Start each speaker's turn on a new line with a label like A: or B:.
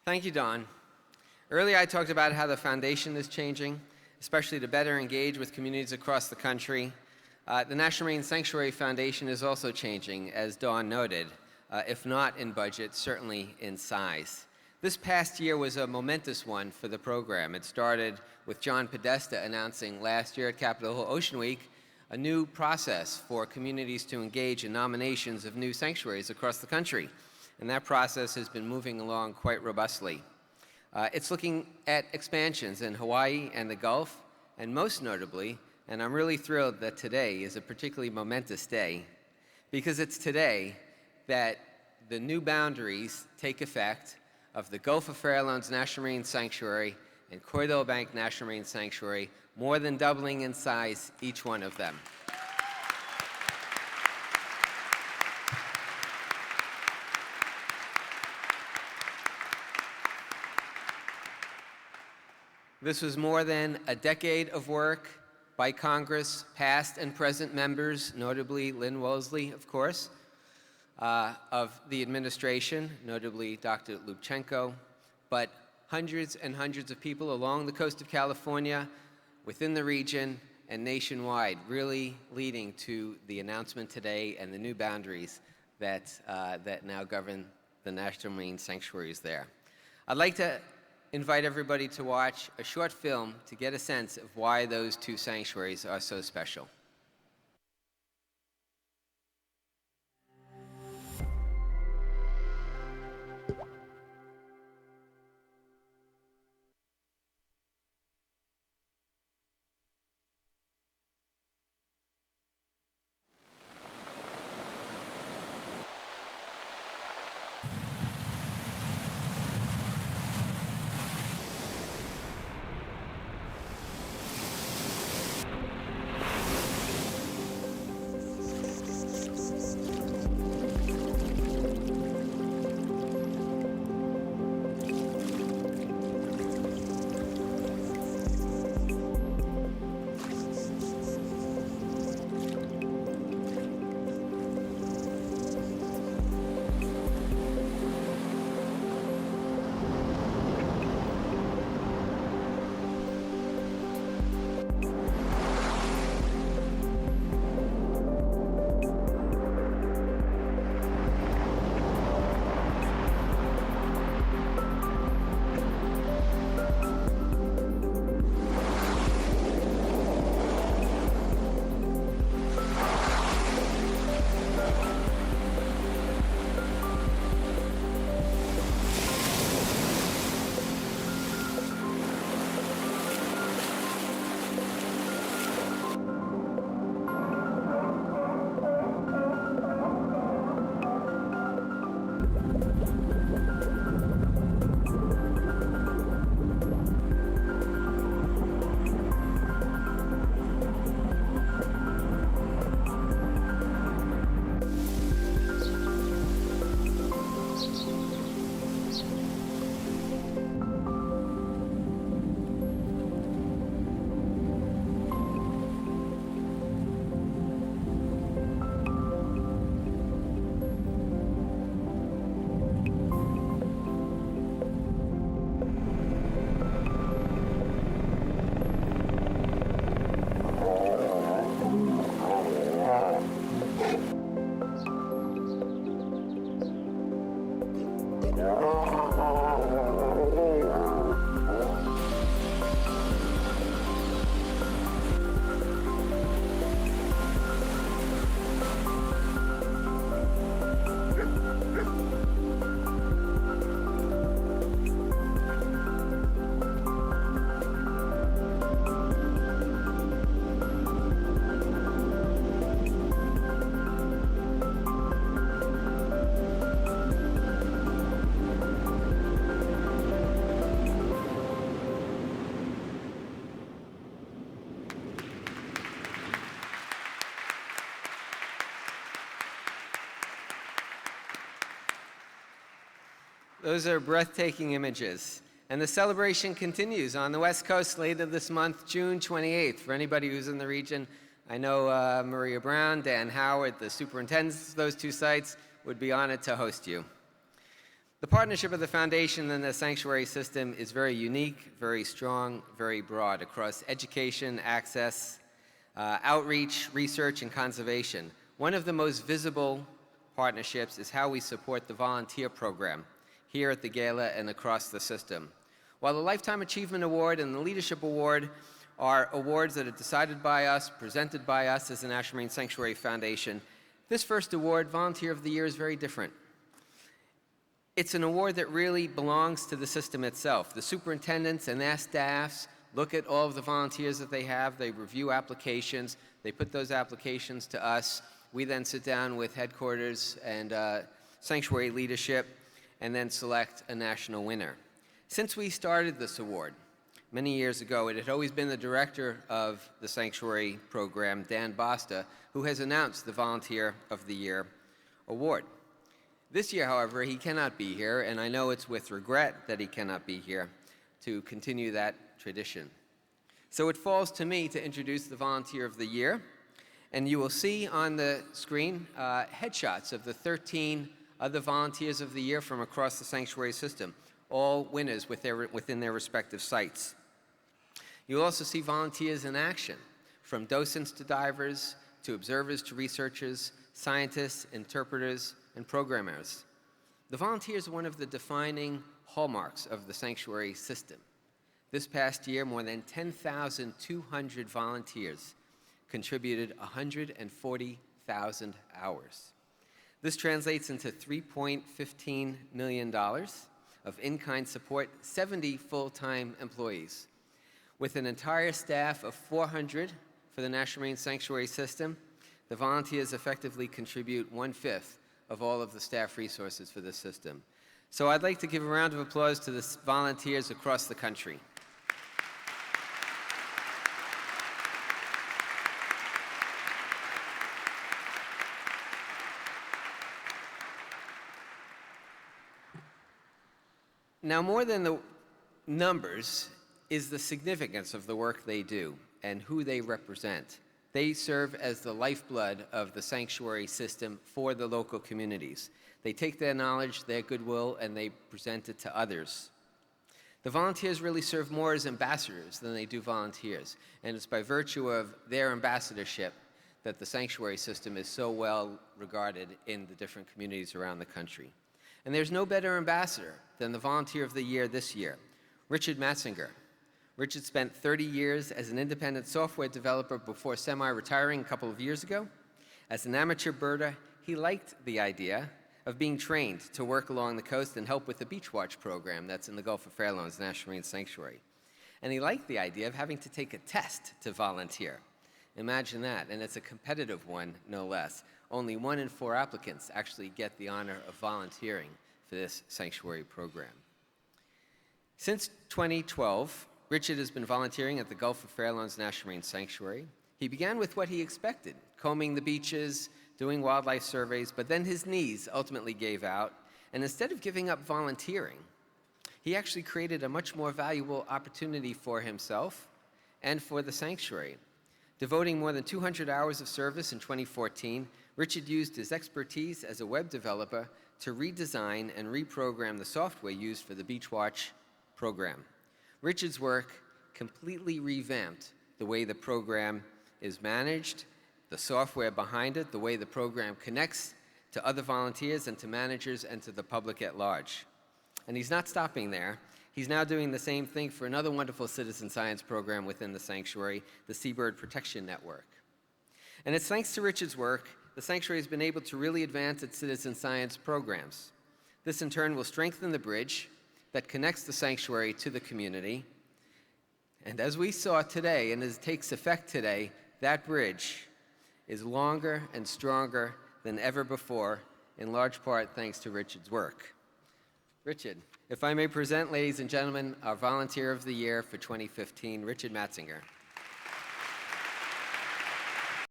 A: Thank you, Don. Earlier, I talked about how the foundation is changing, especially to better engage with communities across the country. The National Marine Sanctuary Foundation is also changing, as Dawn noted, if not in budget, certainly in size. This past year was a momentous one for the program. It started with John Podesta announcing last year at Capitol Hill Ocean Week a new process for communities to engage in nominations of new sanctuaries across the country. And that process has been moving along quite robustly. It's looking at expansions in Hawaii and the Gulf, and most notably, and I'm really thrilled that today is a particularly momentous day, because it's today that the new boundaries take effect of the Gulf of Farallones National Marine Sanctuary and Cordell Bank National Marine Sanctuary, more than doubling in size, each one of them. This was more than a decade of work by Congress, past and present members, notably Lynn Wolseley, of course, of the administration, notably Dr. Lubchenco, but hundreds and hundreds of people along the coast of California, within the region, and nationwide, really leading to the announcement today and the new boundaries that now govern the National Marine Sanctuaries there. I'd like to invite everybody to watch a short film to get a sense of why those two sanctuaries are so special. Those are breathtaking images. And the celebration continues on the West Coast later this month, June 28th. For anybody who's in the region, I know Maria Brown, Dan Howard, the superintendents of those two sites, would be honored to host you. The partnership of the Foundation and the sanctuary system is very unique, very strong, very broad across education, access, outreach, research, and conservation. One of the most visible partnerships is how we support the volunteer program here at the Gala and across the system. While the Lifetime Achievement Award and the Leadership Award are awards that are decided by us, presented by us as the National Marine Sanctuary Foundation, this first award, Volunteer of the Year, is very different. It's an award that really belongs to the system itself. The superintendents and their staffs look at all of the volunteers that they have, they review applications, they put those applications to us. We then sit down with headquarters and sanctuary leadership and then select a national winner. Since we started this award many years ago, it had always been the director of the sanctuary program, Dan Basta, who has announced the Volunteer of the Year award. This year, however, he cannot be here, and I know it's with regret that he cannot be here to continue that tradition. So it falls to me to introduce the Volunteer of the Year, and you will see on the screen headshots of the 13 other Volunteers of the Year from across the sanctuary system, all winners within their respective sites. You'll also see volunteers in action, from docents to divers, to observers to researchers, scientists, interpreters, and programmers. The volunteers are one of the defining hallmarks of the sanctuary system. This past year, more than 10,200 volunteers contributed 140,000 hours. This translates into $3.15 million of in-kind support, 70 full-time employees. With an entire staff of 400 for the National Marine Sanctuary System, the volunteers effectively contribute 1/5 of all of the staff resources for the system. So I'd like to give a round of applause to the volunteers across the country. Now, more than the numbers is the significance of the work they do and who they represent. They serve as the lifeblood of the sanctuary system for the local communities. They take their knowledge, their goodwill, and they present it to others. The volunteers really serve more as ambassadors than they do volunteers, and it's by virtue of their ambassadorship that the sanctuary system is so well regarded in the different communities around the country. And there's no better ambassador than the Volunteer of the Year this year, Richard Matzinger. Richard spent 30 years as an independent software developer before semi-retiring a couple of years ago. As an amateur birder, he liked the idea of being trained to work along the coast and help with the Beach Watch program that's in the Gulf of Fairlawn's National Marine Sanctuary. And he liked the idea of having to take a test to volunteer. Imagine that, and it's a competitive one, no less. Only 1 in 4 applicants actually get the honor of volunteering for this sanctuary program. Since 2012, Richard has been volunteering at the Gulf of Fairlawn's National Marine Sanctuary. He began with what he expected, combing the beaches, doing wildlife surveys, but then his knees ultimately gave out, and instead of giving up volunteering, he actually created a much more valuable opportunity for himself and for the sanctuary. Devoting more than 200 hours of service in 2014, Richard used his expertise as a web developer to redesign and reprogram the software used for the Beach Watch program. Richard's work completely revamped the way the program is managed, the software behind it, the way the program connects to other volunteers and to managers and to the public at large. And he's not stopping there. He's now doing the same thing for another wonderful citizen science program within the sanctuary, the Seabird Protection Network. And it's thanks to Richard's work, the sanctuary has been able to really advance its citizen science programs. This in turn will strengthen the bridge that connects the sanctuary to the community. And as we saw today, and as it takes effect today, that bridge is longer and stronger than ever before, in large part thanks to Richard's work. Richard, if I may present, ladies and gentlemen, our Volunteer of the Year for 2015, Richard Matzinger.